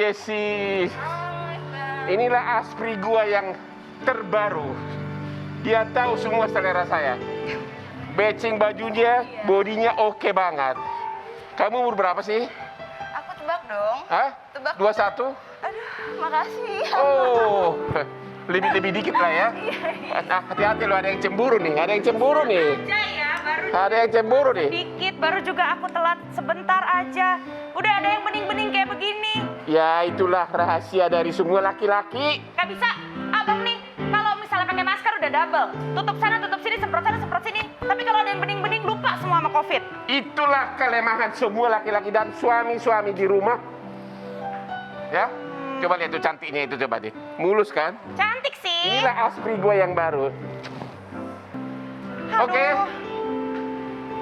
Desi. Inilah Aspri gua yang terbaru. Dia tahu semua selera saya. Matching bajunya, bodinya oke banget. Kamu umur berapa sih? Aku tebak dong. Hah? Tebak. 21? Aduh, makasih. Oh, lebih dikit lah ya. Nah, hati-hati loh, ada yang cemburu nih. Ada yang cemburu nih. Aja ya, baru Ada yang cemburu nih. dikit, baru juga aku telat sebentar aja. Udah ada yang bening-bening kayak begini. Ya, itulah rahasia dari semua laki-laki. Gak bisa, abang nih, kalau misalnya pakai masker udah double. Tutup sana, tutup sini, semprot sana, semprot sini. Tapi kalau ada yang bening-bening, lupa semua sama COVID. Itulah kelemahan semua laki-laki dan suami-suami di rumah. Ya, coba lihat tuh cantiknya itu, coba deh. Mulus kan? Cantik sih. Inilah Aspri gue yang baru. Aduh. Oke.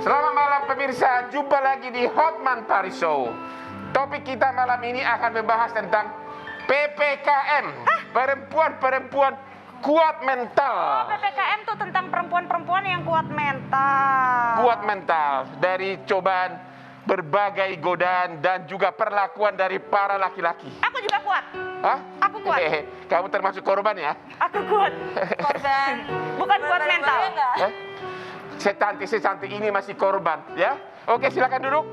Selamat malam pemirsa, jumpa lagi di Hotman Paris Show. Topik kita malam ini akan membahas tentang PPKM. Perempuan-perempuan kuat mental. PPKM tuh tentang perempuan-perempuan yang kuat mental. Kuat mental dari cobaan berbagai godaan dan juga perlakuan dari para laki-laki. Aku juga kuat. Hah? Aku kuat. Kamu termasuk korban ya? Aku kuat. Korban. Bukan kuat mental. Hah? Secantik ini masih korban, ya? Oke, silakan duduk.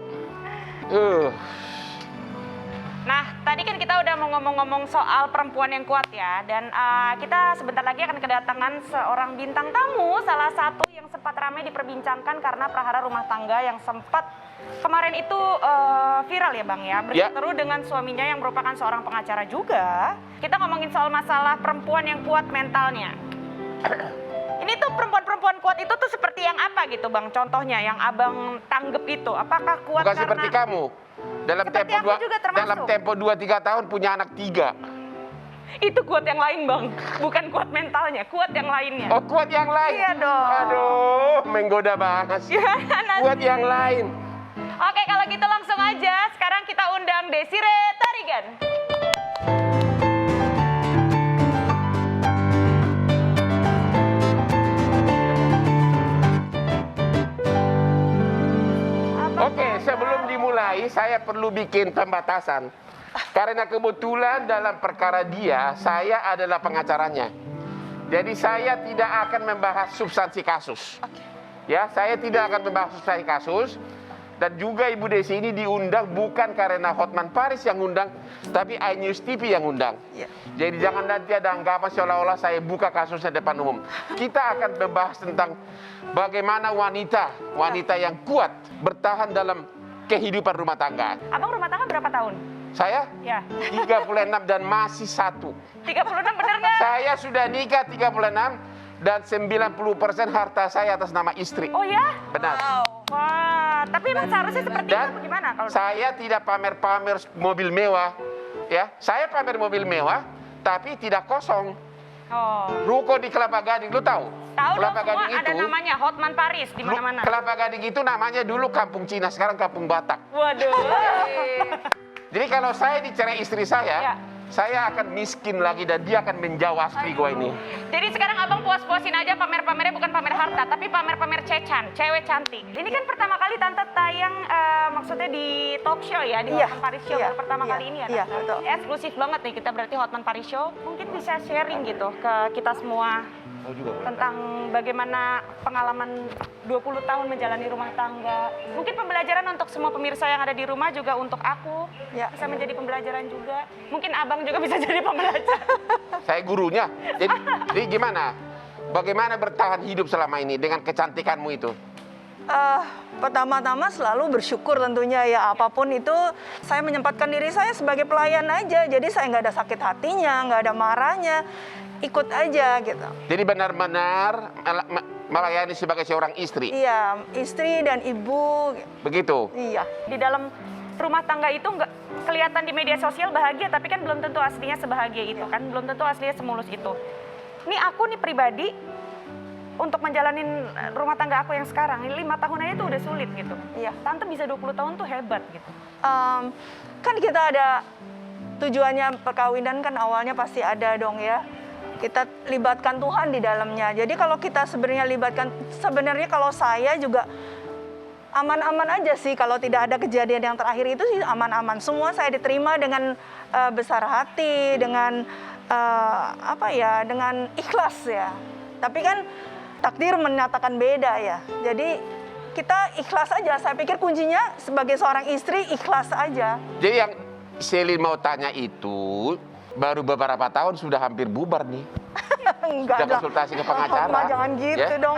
Nah, tadi kan kita udah mau ngomong-ngomong soal perempuan yang kuat ya. Dan kita sebentar lagi akan kedatangan seorang bintang tamu. Salah satu yang sempat ramai diperbincangkan karena prahara rumah tangga yang sempat kemarin itu viral ya Bang ya. Berseteru dengan suaminya yang merupakan seorang pengacara juga. Kita ngomongin soal masalah perempuan yang kuat mentalnya. Ini tuh perempuan-perempuan kuat itu tuh seperti yang apa gitu Bang? Contohnya yang Abang tanggep itu. Apakah kuat Bukan karena... seperti kamu. Dalam Seperti tempo aku juga termasuk. 2-3 tahun punya anak 3. Itu kuat yang lain Bang, bukan kuat mentalnya, kuat yang lainnya. Oh, kuat yang lain? Iya dong. Aduh, menggoda banget. Gimana Kuat sih? yang lain. Oke, kalau gitu langsung aja. Sekarang kita undang Desiree Tarigan. Oke, sebelum dimulai, saya perlu bikin pembatasan. Karena kebetulan dalam perkara dia, saya adalah pengacaranya. Jadi saya tidak akan membahas substansi kasus. Ya, saya tidak akan membahas substansi kasus. Dan juga Ibu Desi ini diundang bukan karena Hotman Paris yang undang, tapi iNews TV yang undang. Jadi jangan nanti ada anggapan seolah-olah saya buka kasusnya depan umum. Kita akan membahas tentang bagaimana wanita yang kuat bertahan dalam kehidupan rumah tangga. Abang rumah tangga berapa tahun? Saya? Ya. 36 dan masih 1. 36 bener nggak? Saya sudah nikah 36 dan 90% harta saya atas nama istri. Oh ya? Benar. Wah, tapi emang seharusnya seperti itu Dan bagaimana? Kalau saya tidak pamer-pamer mobil mewah. Ya, saya pamer mobil mewah, tapi tidak kosong. Oh. Ruko di Kelapa Gading, lu tahu? Tahu dong, Kelapa semua Gading ada namanya Hotman Paris di mana-mana. Kelapa Gading itu namanya dulu Kampung Cina, sekarang Kampung Batak. Waduh. Jadi kalau saya dicerai istri Ya. saya akan miskin lagi dan dia akan menjauh Aspri gue ini. Jadi sekarang abang puas-puasin aja pamer-pamernya, bukan pamer harta, tapi pamer-pamer cecan, cewek cantik. Ini kan pertama kali Tante tayang maksudnya di talk show ya, di Hotman Paris Show baru pertama kali ini ya. Iya, Tante? betul. Eksklusif banget nih kita berarti Hotman Paris Show. Mungkin bisa sharing gitu ke kita semua tentang bagaimana pengalaman 20 tahun menjalani rumah tangga. Mungkin pembelajaran untuk semua pemirsa yang ada di rumah, juga untuk aku. Ya. Bisa menjadi pembelajaran juga. Mungkin abang juga bisa jadi pembelajaran. Saya gurunya. Jadi gimana? Bagaimana bertahan hidup selama ini dengan kecantikanmu itu? Pertama-tama selalu bersyukur tentunya ya, apapun itu saya menyempatkan diri saya sebagai pelayan aja, jadi saya nggak ada sakit hatinya, nggak ada marahnya, ikut aja gitu. Jadi benar-benar melayani sebagai seorang istri. Iya, istri dan ibu. Begitu. Iya. Di dalam rumah tangga itu nggak kelihatan di media sosial bahagia, tapi kan belum tentu aslinya sebahagia itu kan, belum tentu aslinya semulus itu. Ini aku nih pribadi untuk menjalanin rumah tangga aku yang sekarang, ini 5 tahun aja tuh udah sulit gitu. Iya. Tante bisa 20 tahun tuh hebat gitu. Kan kita ada tujuannya perkawinan kan awalnya pasti ada dong ya. Kita libatkan Tuhan di dalamnya. Jadi kalau kita sebenarnya kalau saya juga aman-aman aja sih, kalau tidak ada kejadian yang terakhir itu sih aman-aman. Semua saya diterima dengan besar hati, dengan dengan ikhlas ya. Tapi kan takdir menyatakan beda ya. Jadi kita ikhlas aja. Saya pikir kuncinya sebagai seorang istri ikhlas aja. Jadi yang Selin mau tanya itu baru beberapa tahun sudah hampir bubar nih. Enggak Sudah konsultasi ke pengacara. Ma, jangan gitu ya? dong.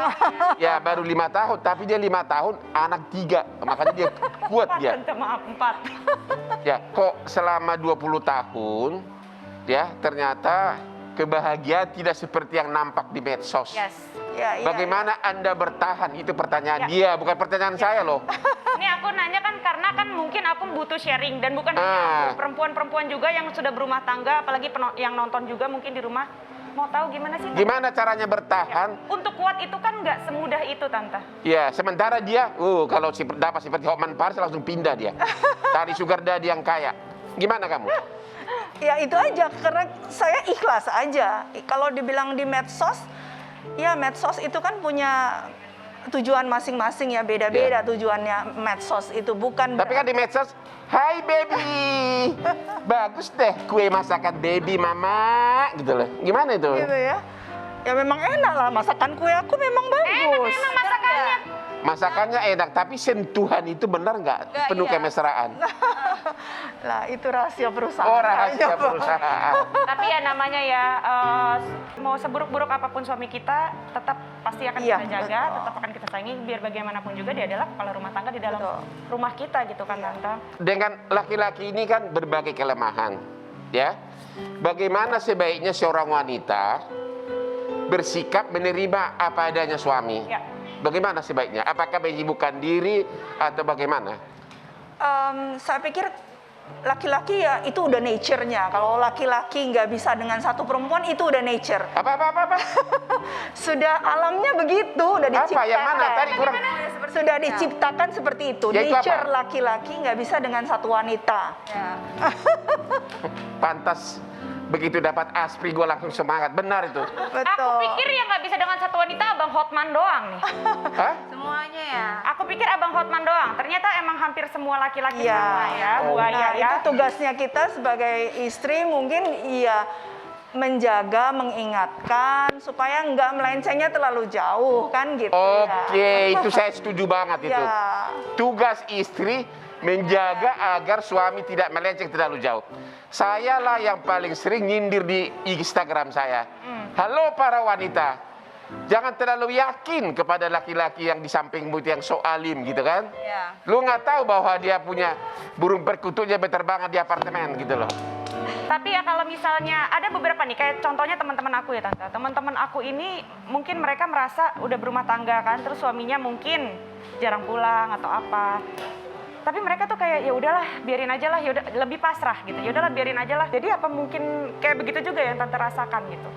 Ya baru 5 tahun, tapi dia 5 tahun anak 3, makanya dia kuat dia. Tante, maaf, 4. Ya kok selama 20 tahun ya ternyata kebahagiaan tidak seperti yang nampak di medsos. Yes. Ya, iya, Bagaimana Anda bertahan? Itu Ya. pertanyaan dia, bukan pertanyaan saya loh. Ini aku nanya kan karena kan mungkin aku butuh sharing dan bukan hanya aku, perempuan-perempuan juga yang sudah berumah tangga, apalagi yang nonton juga mungkin di rumah mau tahu gimana sih Tante? Gimana caranya bertahan? Untuk kuat itu kan nggak semudah itu Tante. Ya, sementara dia, kalau dapat seperti Hotman Paris langsung pindah dia. Cari sugar daddy yang kaya. Gimana kamu? Ya itu aja, karena saya ikhlas aja. Kalau dibilang di medsos, ya medsos itu kan punya tujuan masing-masing ya, beda-beda tujuannya medsos itu, bukan. Tapi kan di medsos, hai baby, bagus deh kue masakan baby mama, gitu loh. Gimana itu? Gitu ya. Ya memang enak lah, masakan kue aku memang bagus. Memang masakannya. Masakannya enak, tapi sentuhan itu benar nggak? Penuh kemesraan. Lah itu rahasia perusahaan. Oh, rahasia perusahaan. Tapi ya namanya ya, mau seburuk-buruk apapun suami kita, tetap pasti akan Iya, kita jaga, betul. tetap akan kita sayangi, biar bagaimanapun juga dia adalah kepala rumah tangga di dalam Betul. rumah kita gitu kan Tante. Dengan laki-laki ini kan berbagai kelemahan, ya. Bagaimana sebaiknya seorang wanita bersikap menerima apa adanya suami? Ya. Bagaimana sebaiknya? Apakah menyibukkan diri atau bagaimana? Saya pikir laki-laki ya itu udah nature-nya. Kalau laki-laki nggak bisa dengan satu perempuan itu udah nature. Apa? Sudah alamnya begitu, udah Apa? diciptakan. Yang mana? Tadi kurang. Sudah diciptakan seperti itu. Ya, itu Nature apa? laki-laki nggak bisa dengan satu wanita. Pantas begitu dapat aspri gue langsung semangat. Benar itu. Betul. Aku pikir yang nggak bisa dengan satu wanita Abang Hotman doang nih. Hah? Semuanya ya. Aku pikir Abang Hotman doang. Ternyata emang hampir semua laki-laki Iya. sama ya, Oh. buaya Nah, ya. itu tugasnya kita sebagai istri mungkin iya menjaga, mengingatkan supaya nggak melencengnya terlalu jauh kan gitu. Oke, itu saya setuju banget itu. Ya. Tugas istri menjaga agar suami tidak melenceng terlalu jauh. Saya lah yang paling sering nyindir di Instagram saya. Halo para wanita, jangan terlalu yakin kepada laki-laki yang di sampingmu itu yang so alim gitu kan. Iya. Lu nggak tahu bahwa dia punya burung perkututnya berterbangan di apartemen gitu loh. Tapi ya kalau misalnya ada beberapa nih, kayak contohnya teman-teman aku ya Tante. Teman-teman aku ini mungkin mereka merasa udah berumah tangga kan, terus suaminya mungkin jarang pulang atau apa. Tapi mereka tuh kayak ya udahlah, biarin aja lah, yaudah lebih pasrah gitu. Ya udahlah, biarin aja lah. Jadi apa mungkin kayak begitu juga yang Tante rasakan gitu?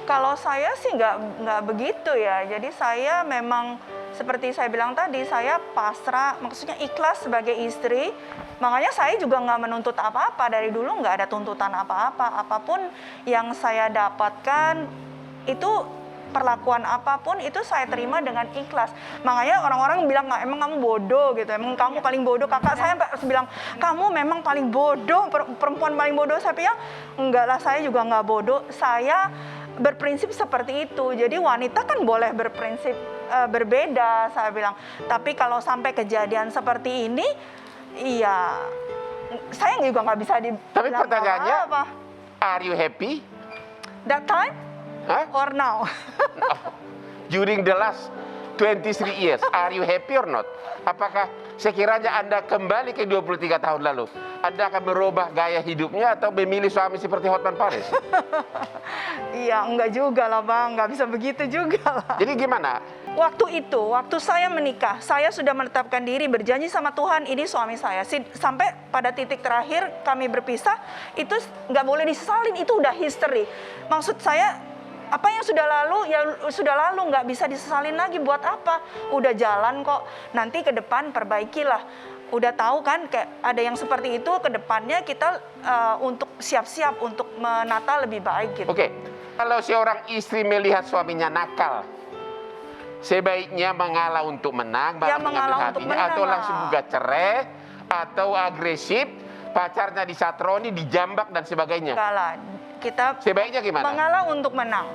Kalau saya sih nggak begitu ya. Jadi saya memang seperti saya bilang tadi, saya pasrah, maksudnya ikhlas sebagai istri. Makanya saya juga nggak menuntut apa-apa, dari dulu nggak ada tuntutan apa-apa. Apapun yang saya dapatkan itu, perlakuan apapun itu saya terima dengan ikhlas. Makanya orang-orang bilang, nggak, emang kamu bodoh gitu, emang kamu paling bodoh. Kakak saya bilang, kamu memang paling bodoh, perempuan paling bodoh. Saya bilang, enggak lah, saya juga nggak bodoh. Saya berprinsip seperti itu. Jadi wanita kan boleh berprinsip berbeda, saya bilang. Tapi kalau sampai kejadian seperti ini, iya, saya juga nggak bisa dibilang. Tapi pertanyaannya, apa. are you happy? That time Hah? or now? During the last 23 years, are you happy or not? Apakah sekiranya Anda kembali ke 23 tahun lalu, Anda akan merubah gaya hidupnya atau memilih suami seperti Hotman Paris? Iya, enggak juga lah Bang, nggak bisa begitu juga lah. Jadi gimana? Waktu itu, waktu saya menikah, saya sudah menetapkan diri, berjanji sama Tuhan, ini suami saya. Sampai pada titik terakhir kami berpisah, itu nggak boleh disesalin, itu udah history. Maksud saya, apa yang sudah lalu, ya sudah lalu, nggak bisa disesalin lagi. Buat apa? Udah jalan kok, nanti ke depan perbaikilah. Udah tahu kan, kayak ada yang seperti itu, ke depannya kita untuk siap-siap, untuk menata lebih baik gitu. Oke, kalau seorang istri melihat suaminya nakal, sebaiknya mengalah untuk menang, Ya, malah mengambil mengalah untuk hatinya, menang atau lah. langsung gugat cerai, atau agresif, pacarnya disatroni, dijambak dan sebagainya. Enggak lah. Kita Sebaiknya gimana? mengalah untuk menang.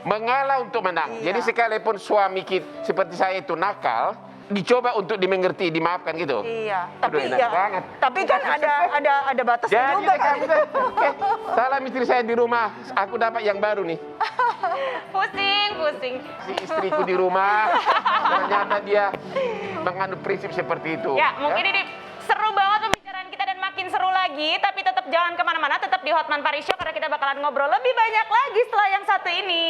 Mengalah untuk menang. Iya. Jadi sekalipun suami kita seperti saya itu nakal, dicoba untuk dimengerti, dimaafkan gitu. Iya, Aduh, tapi enak ya, banget. tapi kan ada batasnya Jadi juga kan. salam istri saya di rumah. Aku dapat yang baru nih. Pusing. Si istriku di rumah, ternyata dia mengandung prinsip seperti itu. Ya, mungkin ini seru banget pembicaraan kita dan makin seru lagi. Tapi tetap jangan kemana-mana, tetap di Hotman Paris Show karena kita bakalan ngobrol lebih banyak lagi setelah yang satu ini.